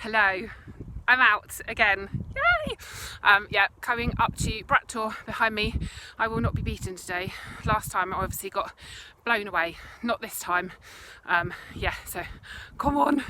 Hello, I'm out again. Yay! Yeah, coming up to Brat Tor behind me. I will not be beaten today. Last time I obviously got blown away. Not this time. Yeah, so come on.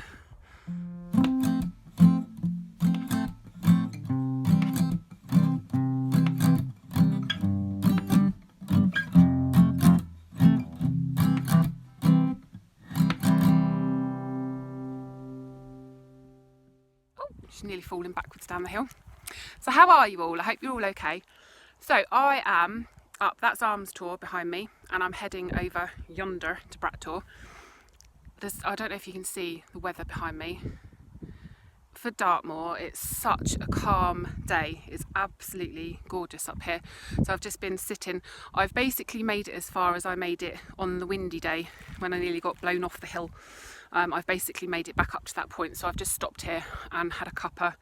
She's nearly falling backwards down the hill. So how are you all? I hope you're all okay. So I am up, that's Arms Tor behind me, and I'm heading over yonder to Brat Tor. I don't know if you can see the weather behind me. For Dartmoor, it's such a calm day. It's absolutely gorgeous up here. So I've just been sitting. I've basically made it as far as I made it on the windy day when I nearly got blown off the hill. I've basically made it back up to that point, so I've just stopped here and had a cuppa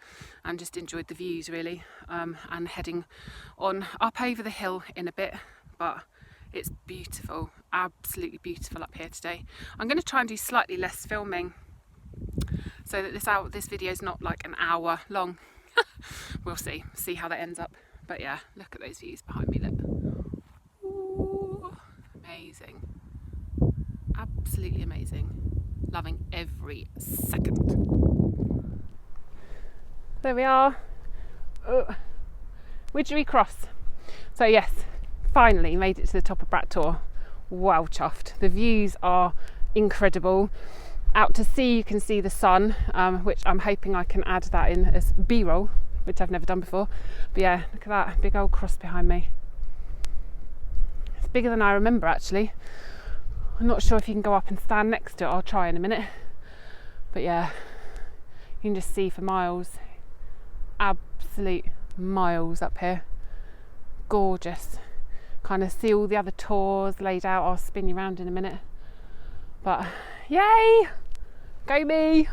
and just enjoyed the views really, and heading on up over the hill in a bit. But it's beautiful, absolutely beautiful up here today. I'm going to try and do slightly less filming so that this video is not like an hour long. We'll see how that ends up. But yeah, look at those views behind me, look. Ooh, amazing, absolutely amazing. Loving every second. There we are. Widgery Cross. So yes, finally made it to the top of Brat Tor. Wow, chuffed. The views are incredible. Out to sea you can see the sun, which I'm hoping I can add that in as B-roll, which I've never done before. But yeah, look at that big old cross behind me. It's bigger than I remember actually. I'm not sure if you can go up and stand next to it. I'll try in a minute. But yeah, you can just see for miles. Absolute miles up here. Gorgeous. Kind of see all the other tours laid out. I'll spin you around in a minute. But yay! Go me!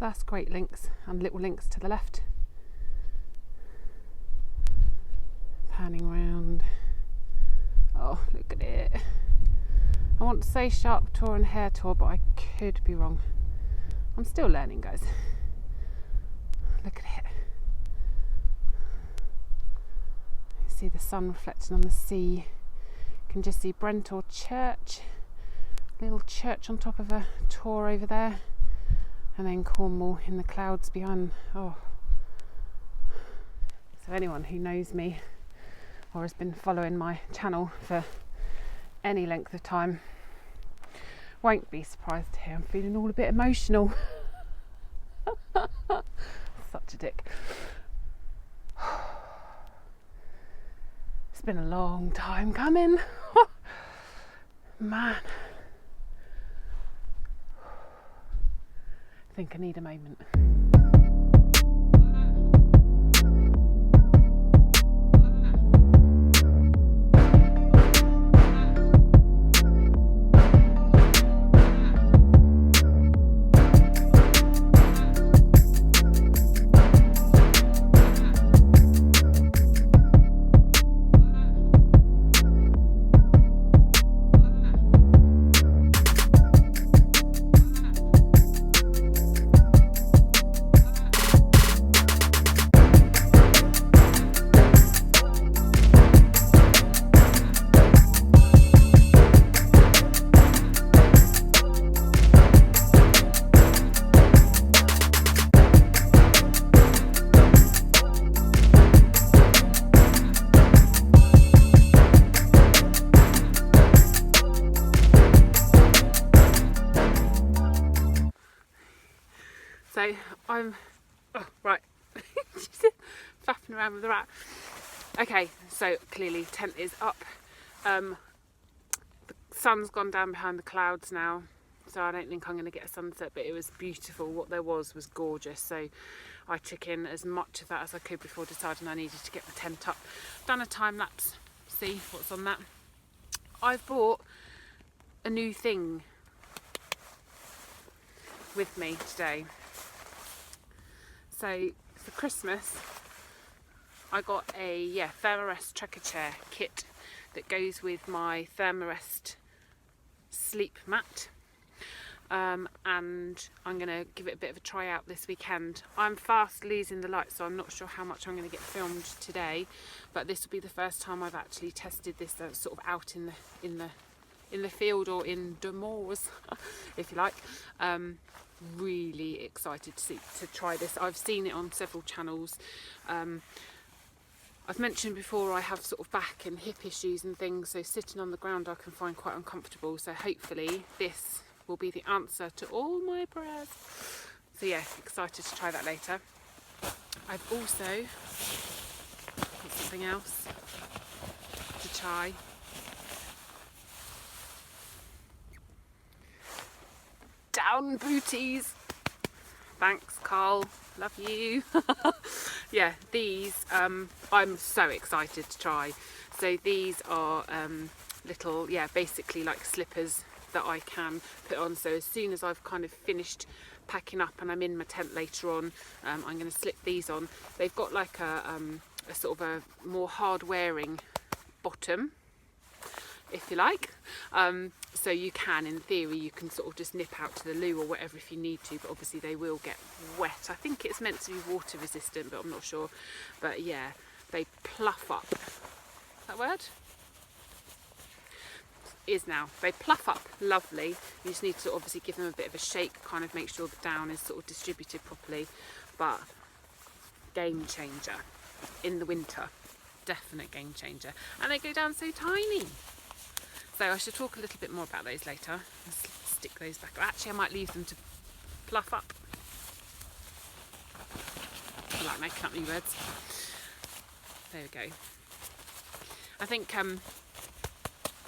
That's great links and little links to the left. Panning round. Oh, look at it. I want to say sharp tour and hair tour, but I could be wrong. I'm still learning, guys. Look at it. You see the sun reflecting on the sea. You can just see Brat Tor Church. Little church on top of a tor over there. And then Cornwall in the clouds behind. Oh. So anyone who knows me or has been following my channel for any length of time won't be surprised to hear I'm feeling all a bit emotional. Such a dick. It's been a long time coming. Man. I think I need a moment. So I'm, oh, right, she's faffing around with the rat. Okay, so clearly tent is up. The sun's gone down behind the clouds now. so I don't think I'm going to get a sunset, but it was beautiful. What there was gorgeous, so I took in as much of that as I could before deciding I needed to get the tent up. Done a time lapse, see what's on that. I've bought a new thing with me today. So for Christmas I got a Thermarest Trekker Chair kit that goes with my Thermarest sleep mat, and I'm going to give it a bit of a try out this weekend. I'm fast losing the light, so I'm not sure how much I'm going to get filmed today, but this will be the first time I've actually tested this sort of out in the field, or in Thermarest if you like. Really excited to try this. I've seen it on several channels. I've mentioned before I have sort of back and hip issues and things, so sitting on the ground I can find quite uncomfortable, so hopefully this will be the answer to all my prayers. So yeah, excited to try that later. I've also got something else to try. Down booties. Thanks, Carl. Love you. Yeah, these I'm so excited to try. So these are little, basically like slippers that I can put on. So as soon as I've kind of finished packing up and I'm in my tent later on, I'm going to slip these on. They've got like a sort of a more hard wearing bottom, if you like, so you can, in theory, you can sort of just nip out to the loo or whatever if you need to, but obviously they will get wet. I think it's meant to be water resistant, but I'm not sure. But yeah, they pluff up. Is that word? Is now. They pluff up lovely. You just need to obviously give them a bit of a shake, kind of make sure the down is sort of distributed properly. But game changer in the winter, definite game changer. And they go down so tiny. So I should talk a little bit more about those later. Let's stick those back. Actually, I might leave them to pluff up. I like making up new words. There we go. I think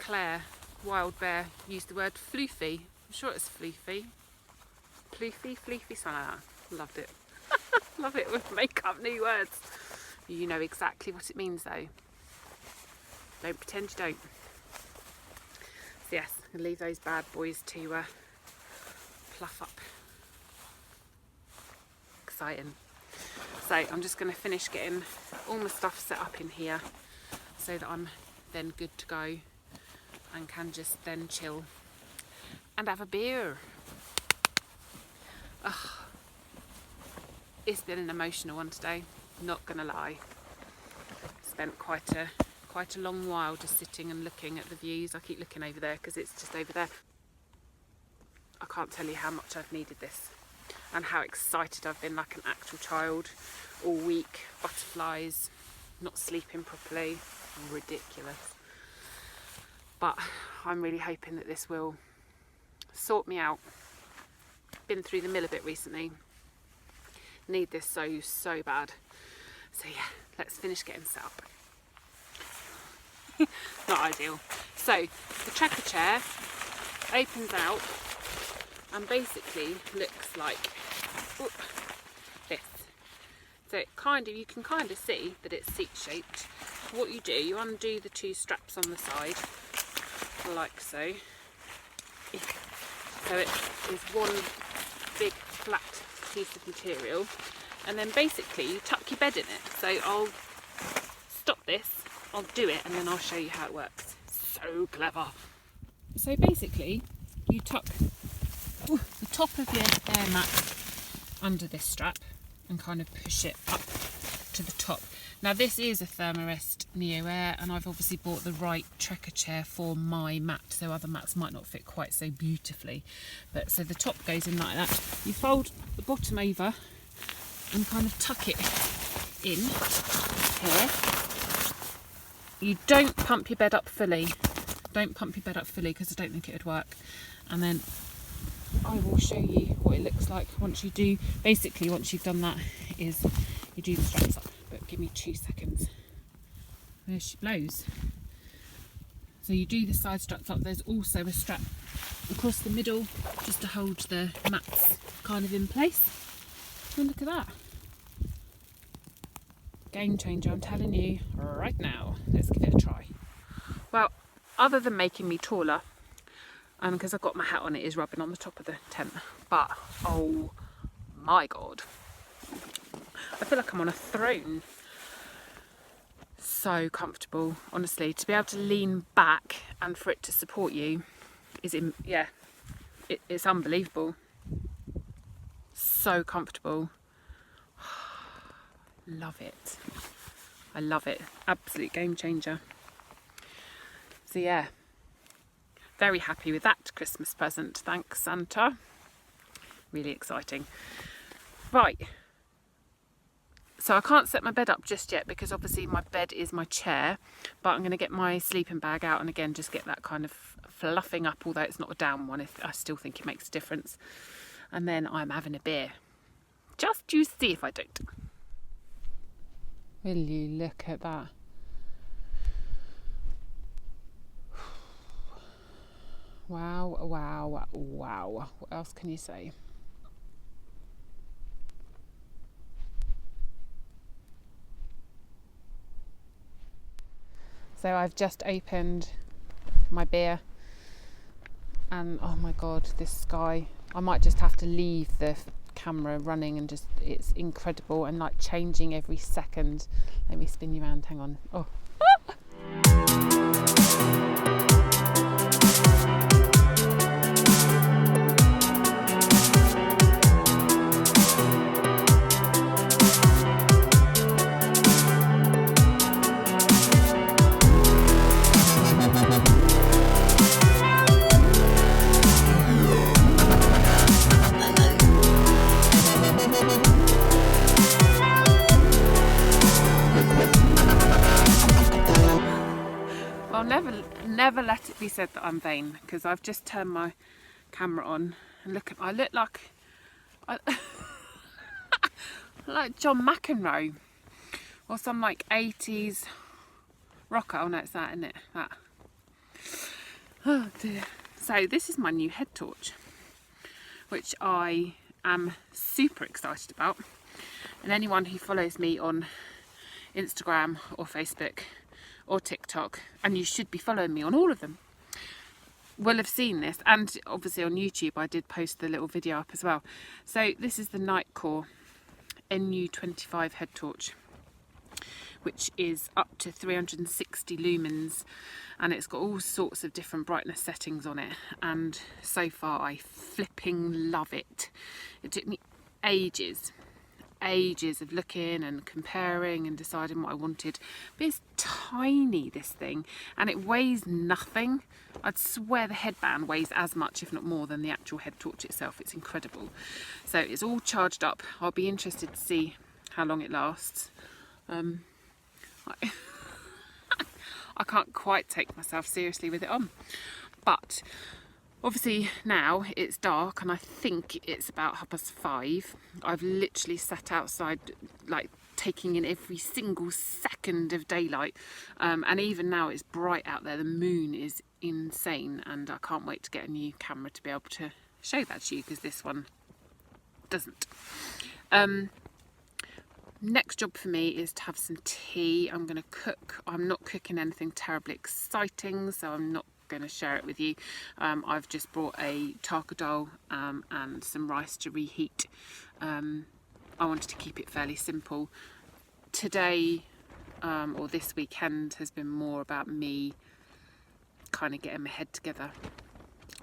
Claire Wild Bear used the word floofy. I'm sure it's floofy. Floofy, something like that. Loved it. Love it when we make up new words. You know exactly what it means though. Don't pretend you don't. So yes, I'm going to leave those bad boys to pluff up. Exciting. So I'm just going to finish getting all my stuff set up in here so that I'm then good to go and can just then chill and have a beer. Ugh. It's been an emotional one today, not going to lie. Spent quite a long while just sitting and looking at the views. I keep looking over there because it's just over there. I can't tell you how much I've needed this and how excited I've been like an actual child all week. Butterflies, not sleeping properly, ridiculous. But I'm really hoping that this will sort me out. Been through the mill a bit recently. Need this so bad. So yeah, let's finish getting set up. Not ideal. So the trekker chair opens out and basically looks like this. So it you can kind of see that it's seat shaped. What you do, you undo the two straps on the side, like so. So it is one big flat piece of material, and then basically you tuck your bed in it. So I'll stop this, I'll do it, and then I'll show you how it works. So clever. So basically you tuck the top of your air mat under this strap and kind of push it up to the top. Now this is a Thermarest Neo Air, and I've obviously bought the right trekker chair for my mat, so other mats might not fit quite so beautifully. But so the top goes in like that. You fold the bottom over and kind of tuck it in here. You don't pump your bed up fully. Don't pump your bed up fully because I don't think it would work. And then I will show you what it looks like once you do. Basically, once you've done that, is you do the straps up. But give me 2 seconds. There she blows. So you do the side straps up. There's also a strap across the middle just to hold the mats kind of in place. And look at that. Game changer, I'm telling you right now. Let's give it a try. Well, other than making me taller, because I've got my hat on, it is rubbing on the top of the tent, but oh my god, I feel like I'm on a throne. So comfortable, honestly. To be able to lean back and for it to support you is, it's unbelievable. So comfortable. Love it. I love it. Absolute game changer. So yeah, very happy with that Christmas present. Thanks, Santa. Really exciting. Right. So I can't set my bed up just yet because obviously my bed is my chair, but I'm going to get my sleeping bag out and again just get that kind of fluffing up, although it's not a down one. I still think it makes a difference. And then I'm having a beer. Just you see if I don't. Will you look at that? Wow, wow, wow. What else can you say? So I've just opened my beer and oh my god, this sky. I might just have to leave the camera running and just, it's incredible and like changing every second. Let me spin you around, hang on. Oh. Never let it be said that I'm vain, because I've just turned my camera on and I look like John McEnroe or some like 80s rocker. Oh no, it's that, isn't it? That. Oh dear. So this is my new head torch, which I am super excited about. And anyone who follows me on Instagram or Facebook or TikTok, and you should be following me on all of them, will have seen this, and obviously on YouTube I did post the little video up as well. So this is the Nightcore NU25 head torch, which is up to 360 lumens, and it's got all sorts of different brightness settings on it, and so far I flipping love it. It took me ages of looking and comparing and deciding what I wanted, but it's tiny, this thing, and it weighs nothing. I'd swear the headband weighs as much if not more than the actual head torch itself. It's incredible. So it's all charged up. I'll be interested to see how long it lasts. I can't quite take myself seriously with it on, but obviously now it's dark and I think it's about 5:30. I've literally sat outside like taking in every single second of daylight, and even now it's bright out there. The moon is insane and I can't wait to get a new camera to be able to show that to you, because this one doesn't. Next job for me is to have some tea. I'm going to cook. I'm not cooking anything terribly exciting, so I'm not going to share it with you. I've just brought a taco dal and some rice to reheat. I wanted to keep it fairly simple. Today or this weekend has been more about me kind of getting my head together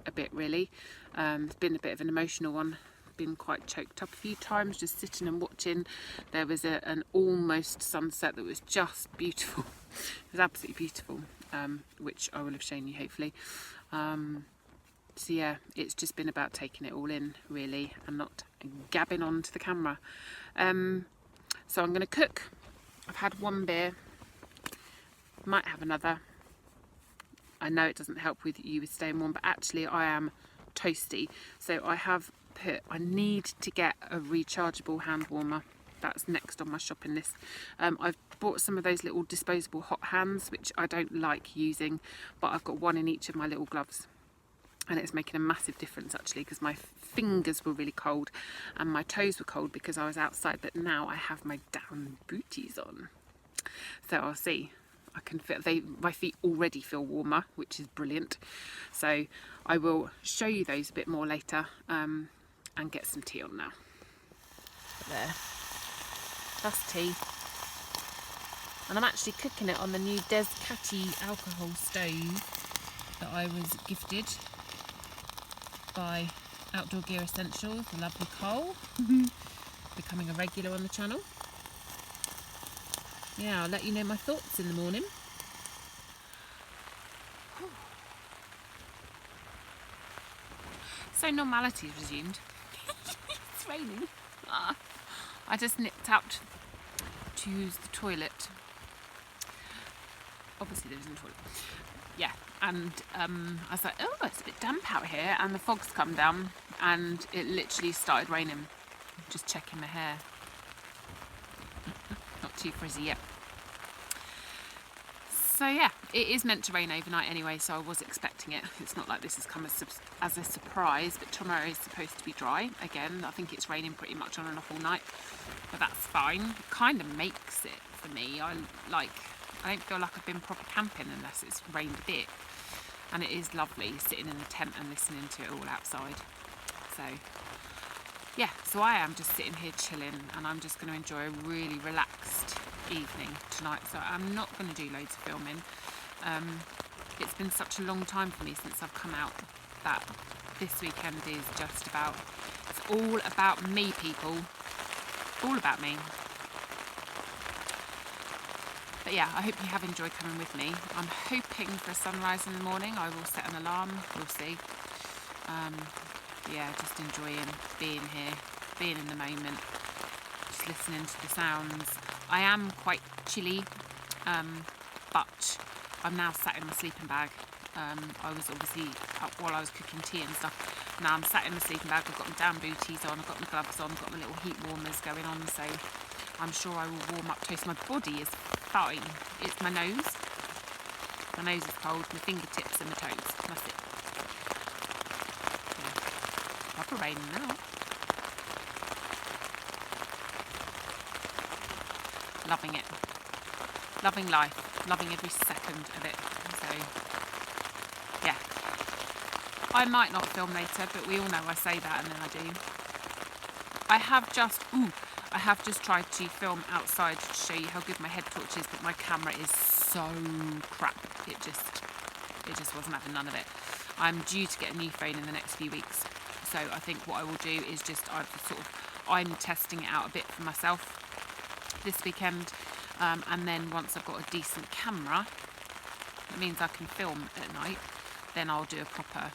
a bit, really. It's been a bit of an emotional one. Been quite choked up a few times just sitting and watching. There was an almost sunset that was just beautiful. It was absolutely beautiful, which I will have shown you hopefully. So yeah, it's just been about taking it all in really and not gabbing onto the camera. So I'm going to cook. I've had one beer, might have another. I know it doesn't help with you with staying warm, but actually I am toasty, so I need to get a rechargeable hand warmer. That's next on my shopping list. I've bought some of those little disposable hot hands, which I don't like using, but I've got one in each of my little gloves. and it's making a massive difference actually, because my fingers were really cold and my toes were cold because I was outside, but now I have my down booties on, so I'll see. I can feel my feet already feel warmer, which is brilliant. So I will show you those a bit more later, and get some tea on now. There, that's tea, and I'm actually cooking it on the new Descati alcohol stove that I was gifted by Outdoor Gear Essentials, the lovely Cole, becoming a regular on the channel. Yeah, I'll let you know my thoughts in the morning. So normality is resumed. It's raining. I just nipped out to use the toilet. Obviously there isn't a toilet. Yeah, and I was like, oh, it's a bit damp out here, and the fog's come down and it literally started raining. I'm just checking my hair. Not too frizzy yet. So yeah, it is meant to rain overnight anyway, so I was expecting it. It's not like this has come as a surprise, but tomorrow is supposed to be dry again. I think it's raining pretty much on and off all night, but that's fine. It kind of makes it for me. I don't feel like I've been proper camping unless it's rained a bit, and it is lovely sitting in the tent and listening to it all outside. So yeah, so I am just sitting here chilling, and I'm just going to enjoy a really relaxed evening tonight. So I'm not going to do loads of filming. It's been such a long time for me since I've come out that this weekend is just about, it's all about me, people, all about me. But yeah, I hope you have enjoyed coming with me. I'm hoping for a sunrise in the morning. I will set an alarm, we'll see. Yeah, just enjoying being here, being in the moment, just listening to the sounds. I am quite chilly, but I'm now sat in my sleeping bag. I was obviously up while I was cooking tea and stuff. Now I'm sat in my sleeping bag, I've got my down booties on, I've got my gloves on, I've got my little heat warmers going on, so I'm sure I will warm up toast. My body is fine. It's my nose. My nose is cold, my fingertips and my toes. That's it. Proper raining now. Loving it. Loving life. Loving every second of it. So, yeah. I might not film later, but we all know I say that and then I do. I have just tried to film outside to show you how good my head torch is, but my camera is so crap. It just wasn't having none of it. I'm due to get a new phone in the next few weeks. So I think what I will do is just I'm testing it out a bit for myself this weekend, and then once I've got a decent camera, that means I can film at night. Then I'll do a proper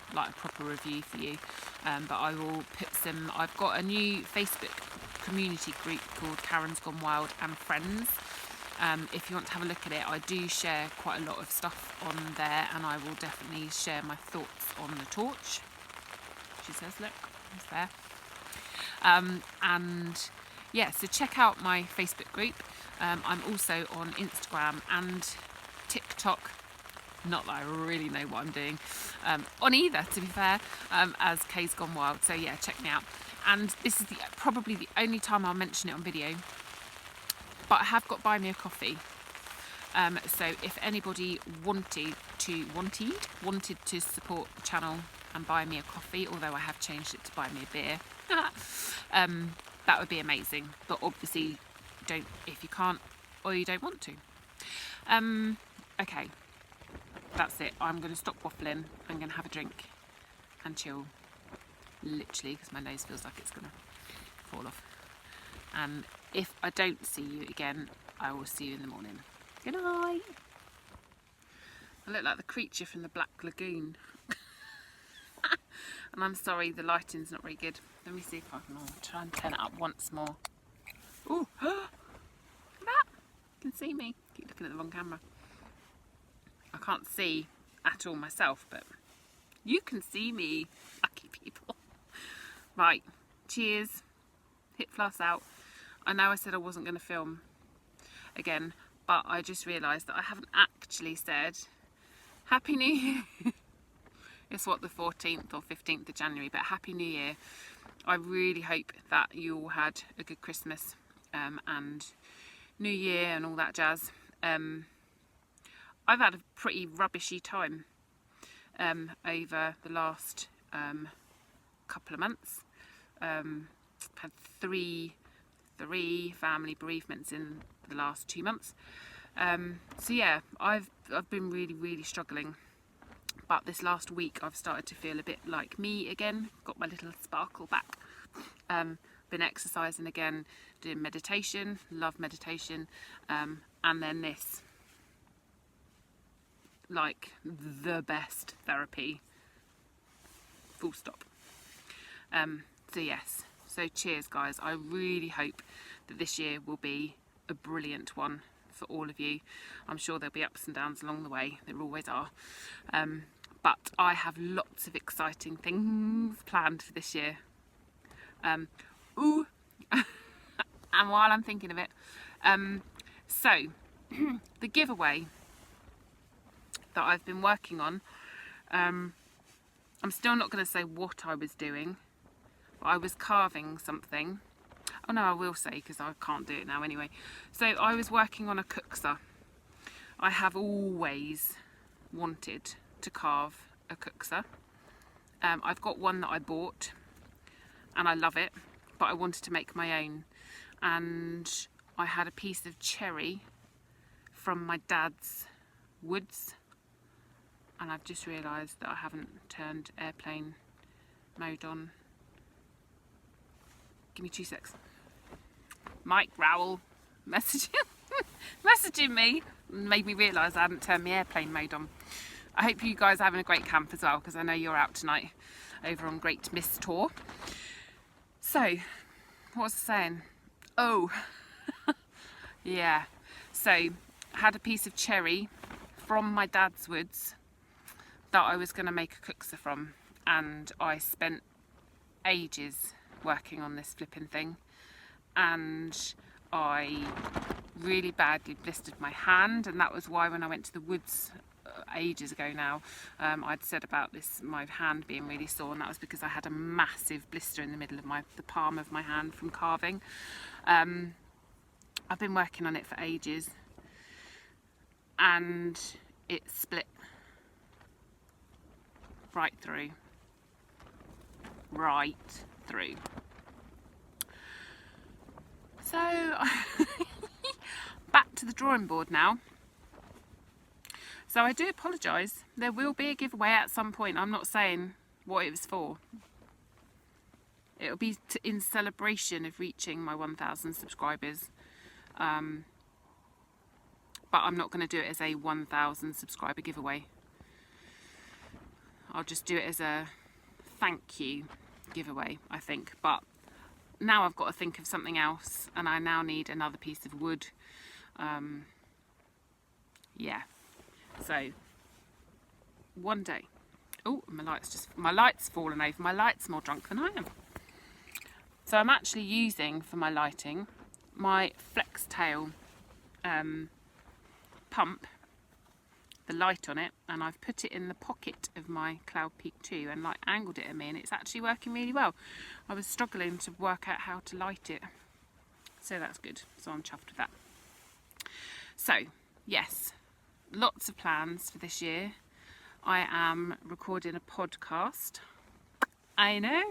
review for you. But I will put some. I've got a new Facebook community group called Karen's Gone Wild and Friends. If you want to have a look at it, I do share quite a lot of stuff on there, and I will definitely share my thoughts on the torch. She says, look, it's there. And yeah, so check out my Facebook group. I'm also on Instagram and TikTok. Not that I really know what I'm doing on either, to be fair, as Kay's Gone Wild. So yeah, check me out. And this is probably the only time I'll mention it on video. But I have got Buy Me a Coffee. So if anybody wanted to support the channel and buy me a coffee, although I have changed it to buy me a beer, that would be amazing. But obviously, don't if you can't or you don't want to. Okay, that's it. I'm going to stop waffling. I'm going to have a drink and chill, literally, because my nose feels like it's going to fall off. And if I don't see you again, I will see you in the morning. Good night. I look like the creature from the Black Lagoon. And I'm sorry, the lighting's not very good. Let me see if I can try and turn it up once more. Ooh, look at that. You can see me. Keep looking at the wrong camera. I can't see at all myself, but you can see me. Lucky people. Right, cheers. Hit flask out. I know I said I wasn't going to film again, but I just realised that I haven't actually said Happy New Year. It's what, the 14th or 15th of January, but Happy New Year. I really hope that you all had a good Christmas and New Year and all that jazz. I've had a pretty rubbishy time over the last couple of months. Had three family bereavements in the last 2 months. So yeah, I've been really struggling. But this last week I've started to feel a bit like me again, got my little sparkle back. Been exercising again, doing meditation, love meditation, and then this, like the best therapy, full stop. So yes, so cheers guys. I really hope that this year will be a brilliant one for all of you. I'm sure there'll be ups and downs along the way, there always are. But I have lots of exciting things planned for this year. And while I'm thinking of it, so the giveaway that I've been working on, I'm still not going to say what I was doing, but I was carving something. Oh no, I will say, because I can't do it now anyway. So I was working on a cookser. I have always wanted to carve a cookser. I've got one that I bought and I love it, but I wanted to make my own. And I had a piece of cherry from my dad's woods, and I've just realised that I haven't turned airplane mode on. Give me 2 secs. Mike Rowell messaging me made me realise I hadn't turned my airplane mode on. I hope you guys are having a great camp as well, because I know you're out tonight over on Great Miss Tour. So, what was I saying? Oh, yeah. So, I had a piece of cherry from my dad's woods that I was going to make a cookser from, and I spent ages working on this flipping thing, and I really badly blistered my hand, and that was why when I went to the woods ages ago now, I'd said about this, my hand being really sore, and that was because I had a massive blister in the middle of the palm of my hand from carving. I've been working on it for ages, and it split right through. So back to the drawing board now. So I do apologise. There will be a giveaway at some point. I'm not saying what it was for. It'll be in celebration of reaching my 1,000 subscribers. But I'm not going to do it as a 1,000 subscriber giveaway. I'll just do it as a thank you giveaway, I think. But now I've got to think of something else, and I now need another piece of wood. Yeah. So one day, oh, my light's fallen over. My light's more drunk than I am. So I'm actually using for my lighting my flex tail pump, the light on it, and I've put it in the pocket of my Cloud Peak 2 and like angled it at me, and it's actually working really well. I was struggling to work out how to light it, so that's good. So I'm chuffed with that. So yes, lots of plans for this year. I am recording a podcast, I know,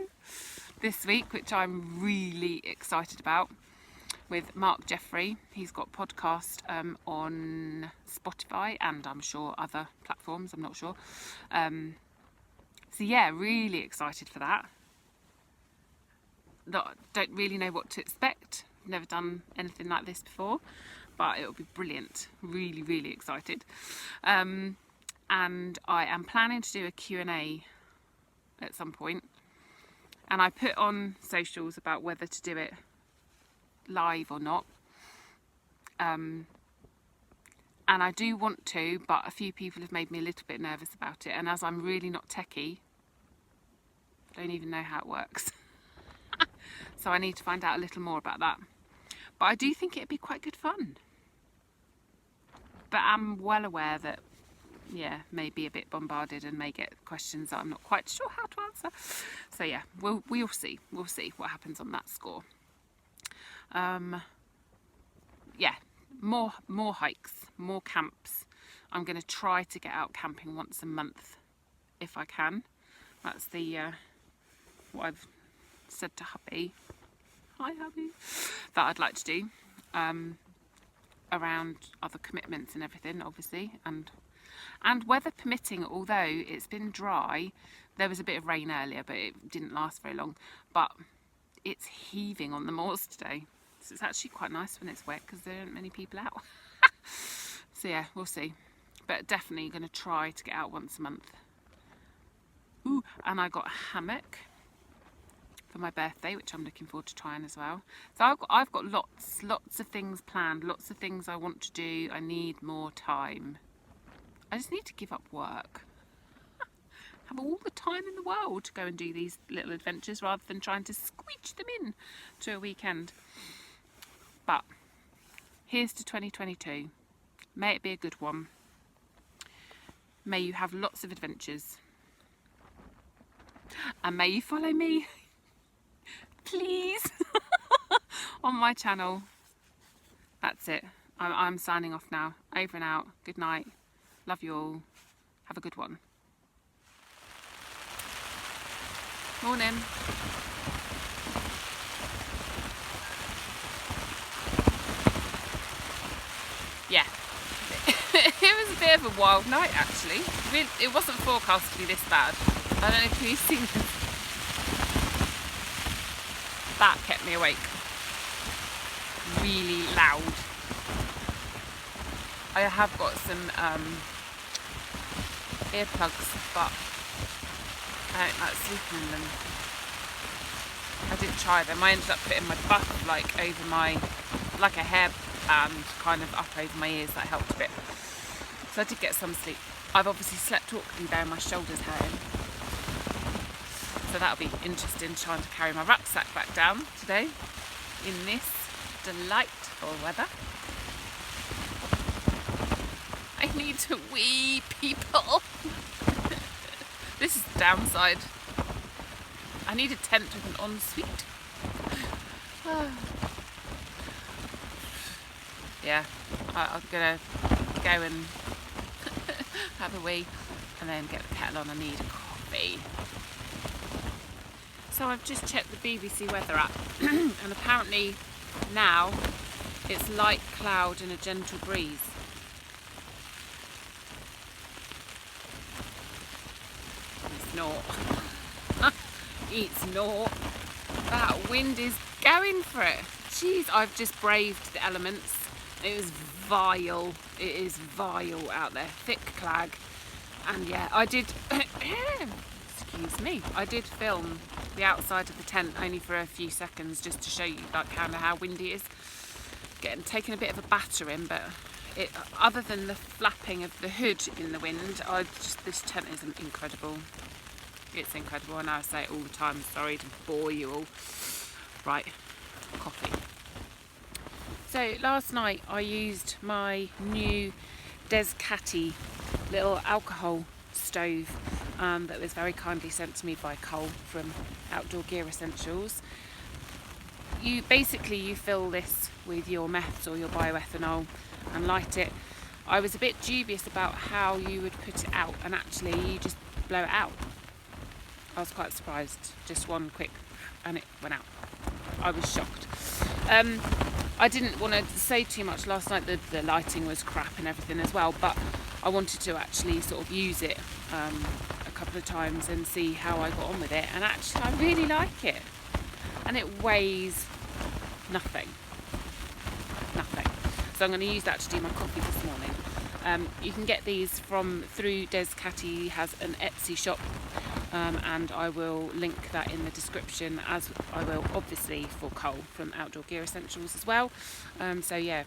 this week, which I'm really excited about, with Mark Jeffrey. He's got a podcast on Spotify and I'm sure other platforms, I'm not sure. So yeah, really excited for that. Don't really know what to expect. Never done anything like this before, but it'll be brilliant. Really excited. And I am planning to do a Q&A at some point. And I put on socials about whether to do it live or not. And I do want to, but a few people have made me a little bit nervous about it. And as I'm really not techie, don't even know how it works. So I need to find out a little more about that. But I do think it'd be quite good fun. But I'm well aware that yeah, may be a bit bombarded and may get questions that I'm not quite sure how to answer. So yeah, we'll see what happens on that score. Yeah, more hikes, more camps. I'm going to try to get out camping once a month if I can. That's the what I've said to hubby, hi hubby, that I'd like to do, around other commitments and everything, obviously, and weather permitting. Although it's been dry, there was a bit of rain earlier, but it didn't last very long. But it's heaving on the moors today, so it's actually quite nice when it's wet because there aren't many people out. So yeah, we'll see, but definitely going to try to get out once a month. Ooh, and I got a hammock for my birthday, which I'm looking forward to trying as well. So I've got lots of things planned, lots of things I want to do. I need more time. I just need to give up work. Have all the time in the world to go and do these little adventures rather than trying to squeeze them in to a weekend. But here's to 2022. May it be a good one. May you have lots of adventures. And may you follow me, please, on my channel. That's it. I'm signing off now. Over and out. Good night. Love you all. Have a good one. Morning. Yeah. It was a bit of a wild night, actually. It wasn't forecast to be this bad. I don't know if you've seen this. That kept me awake. Really loud. I have got some earplugs, but I don't like sleeping in them. I did try them. I ended up putting my butt over my, like a hairband kind of up over my ears. That helped a bit. So I did get some sleep. I've obviously slept awkwardly though, my shoulder's hurting. So that'll be interesting, trying to carry my rucksack back down today in this delightful weather. I need to wee, people. This is the downside. I need a tent with an ensuite. Yeah, I'm gonna go and have a wee and then get the kettle on. I need a coffee. So I've just checked the BBC weather app and apparently now it's light cloud and a gentle breeze. It's not. It's not. That wind is going for it. Jeez, I've just braved the elements. It was vile. It is vile out there. Thick clag. And yeah, I did... excuse me. I did film the outside of the tent only for a few seconds just to show you kind of how windy it is. Taking a bit of a battering, but other than the flapping of the hood in the wind, this tent is incredible. It's incredible. I know I say it all the time. Sorry to bore you all. Right, coffee. So last night I used my new Descati little alcohol stove that was very kindly sent to me by Cole from Outdoor Gear Essentials. You fill this with your meths or your bioethanol and light it. I was a bit dubious about how you would put it out, and actually you just blow it out. I was quite surprised. Just one quick and it went out. I was shocked. I didn't want to say too much last night. The lighting was crap and everything as well, but I wanted to actually sort of use it a couple of times and see how I got on with it, and actually I really like it. And it weighs nothing. So I'm going to use that to do my coffee this morning. You can get these through Descati. He has an Etsy shop, and I will link that in the description, as I will obviously for Cole from Outdoor Gear Essentials as well. So yeah,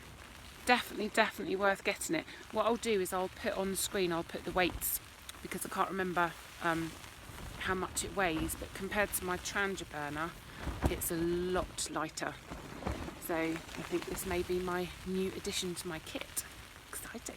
definitely worth getting it. What I'll do is I'll put on the screen, I'll put the weights, because I can't remember how much it weighs, but compared to my Trangia burner, it's a lot lighter. So I think this may be my new addition to my kit. Exciting.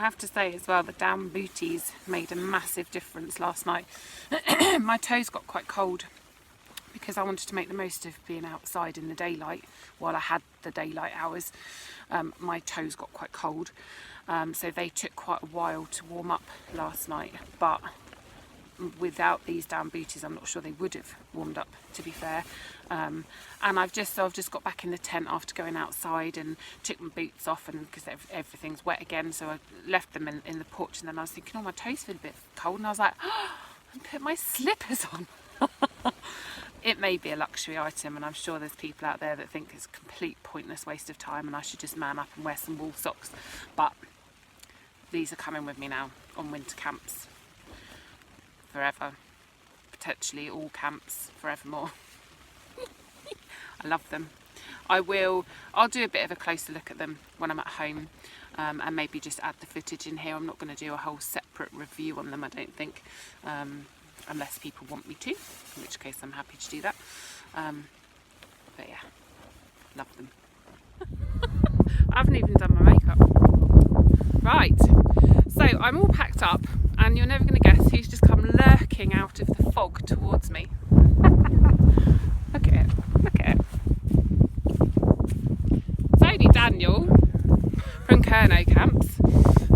have to say as well, the down booties made a massive difference last night. My toes got quite cold because I wanted to make the most of being outside in the daylight while I had the daylight hours. My toes got quite cold, so they took quite a while to warm up last night, but without these down booties I'm not sure they would have warmed up, to be fair. And I've just got back in the tent after going outside and took my boots off, and because everything's wet again, so I left them in the porch, and then I was thinking, oh, my toes feel a bit cold, and I was like, oh, I put my slippers on. It may be a luxury item, and I'm sure there's people out there that think it's a complete pointless waste of time and I should just man up and wear some wool socks, but these are coming with me now on winter camps forever, potentially all camps forevermore. I love them. I'll do a bit of a closer look at them when I'm at home, and maybe just add the footage in here. I'm not going to do a whole separate review on them, I don't think, unless people want me to, in which case I'm happy to do that. But yeah, love them. I haven't even done my makeup. Right, so I'm all packed up, and you're never going to guess who's just come lurking out of the fog towards me. Look at it, look at it. It's only Daniel from Kerno Camps.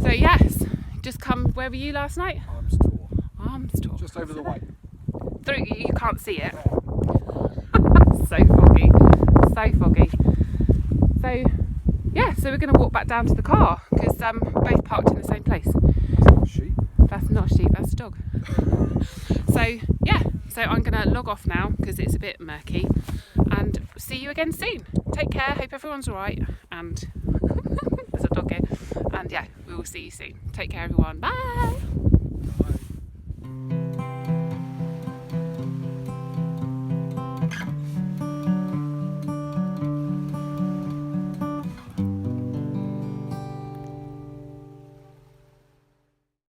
So yes, just come, where were you last night? Arms Tor. Just over the way. You can't see it. So foggy, so foggy. So yeah, so we're going to walk back down to the car because we're both parked in the same place. That's not a sheep. That's not a sheep, that's a dog. So yeah, so I'm going to log off now because it's a bit murky, and see you again soon. Take care, hope everyone's alright, and there's a dog here, and yeah, we will see you soon. Take care everyone, bye!